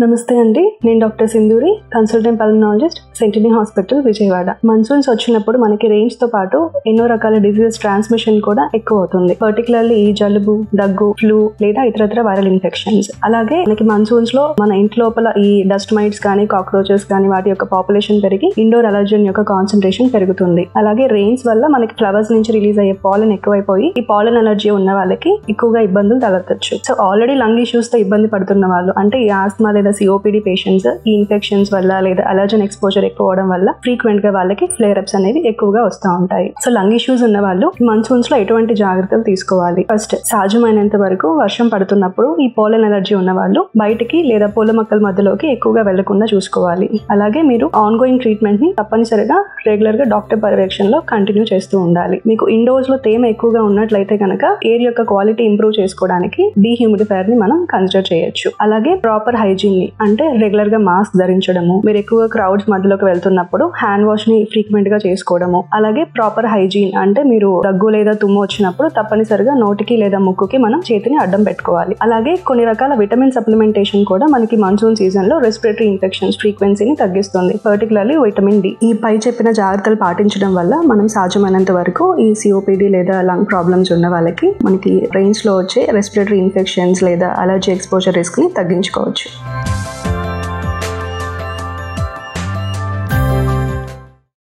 నమస్తే అండి, నేను doctor Sindhuri, consultant pulmonologist, Sentini hospital, Vijayawada. Monsoons వచ్చినప్పుడు మనకి రేంజ్ తో పాటు ఎన్నో రకాల డిసీజెస్ ట్రాన్స్మిషన్ కూడా ఎక్కువ అవుతుంది. పర్టికులర్లీ జలుబు, దగ్గు, ఫ్లూ లేదా ఇతరత్ర వైరల్ ఇన్ఫెక్షన్స్. అలాగే మనకి మన్సూన్స్ లో మన ఇంటి లోపల ఈ డస్ట్ మైట్స్ కానీ, కాక్రోచెస్ కానీ వాటి యొక్క పాపులేషన్ పెరిగి ఇండోర్ అలర్జన్ యొక్క కాన్సన్ట్రేషన్ పెరుగుతుంది. అలాగే రెయిన్స్ వల్ల మనకి ఫ్లవర్స్ నుంచి రిలీజ్ అయ్యే పాలన్ ఎక్కువైపోయి ఈ పాలన్ అలర్జీ ఉన్న వాళ్ళకి ఎక్కువగా ఇబ్బందులు తలెత్తచ్చు. సో ఆల్రెడీ లంగ్ ఇష్యూస్ తో ఇబ్బంది పడుతున్న వాళ్ళు, అంటే ఈ ఆస్మా లేదా సిఓపిడి పేషెంట్స్ ఈ ఇన్ఫెక్షన్స్ వల్ల లేదా అలర్జన్ ఎక్స్పోజర్ ఎక్కువ అవడం వల్ల ఫ్రీక్వెంట్ గా వాళ్ళకి ఫ్లేర్ అప్స్ అనేవి ఎక్కువగా వస్తూ ఉంటాయి. సో లంగ్ ఇష్యూస్ ఉన్న వాళ్ళు మన్సూన్స్ లో ఎటువంటి జాగ్రత్తలు తీసుకోవాలి? ఫస్ట్, సాధ్యమైనంత వరకు వర్షం పడుతున్నప్పుడు ఈ పోలన్ అలర్జీ ఉన్న వాళ్ళు బయటికి లేదా పూల మొక్కల మధ్యలోకి ఎక్కువగా వెళ్లకుండా చూసుకోవాలి. అలాగే మీరు ఆన్ గోయింగ్ ట్రీట్మెంట్ ని తప్పనిసరిగా రెగ్యులర్ గా డాక్టర్ పర్యవేక్షణలో కంటిన్యూ చేస్తూ ఉండాలి. మీకు ఇండోర్స్ లో తేమ ఎక్కువగా ఉన్నట్లయితే కనుక ఎయిర్ యొక్క క్వాలిటీ ఇంప్రూవ్ చేసుకోవడానికి డీహ్యూమిడిఫైయర్ ని మనం కన్సిడర్ చేయొచ్చు. అలాగే ప్రాపర్ హైజీన్ ని, అంటే రెగ్యులర్ గా మాస్క్ ధరించడము, మీరు ఎక్కువగా క్రౌడ్స్ మధ్యలోకి వెళ్తున్నప్పుడు హ్యాండ్ వాష్ ని ఫ్రీక్వెంట్ గా చేసుకోవడము, అలాగే ప్రాపర్ హైజీన్ అంటే మీరు దగ్గు లేదా తుమ్ము వచ్చినప్పుడు తప్పనిసరిగా నోటికి లేదా ముక్కుకి మనం చేతిని అడ్డం పెట్టుకోవాలి. అలాగే కొన్ని రకాల విటమిన్ సప్లిమెంటేషన్ కూడా మనకి మాన్సూన్ సీజన్ లో రెస్పిరేటరీ ఇన్ఫెక్షన్స్ ఫ్రీక్వెన్సీని తగ్గిస్తుంది, పర్టికులర్లీ విటమిన్ డి. ఈ పై చెప్పిన జాగ్రత్తలు పాటించడం వల్ల మనం సాధ్యమైనంత వరకు ఈ సిఓపిడి లేదా లంగ్ ప్రాబ్లమ్స్ ఉన్న వాళ్ళకి మనకి రెయిన్స్ లో వచ్చే రెస్పిరేటరీ ఇన్ఫెక్షన్స్ లేదా అలర్జీ ఎక్స్పోజర్ రిస్క్ ని తగ్గించుకోవచ్చు.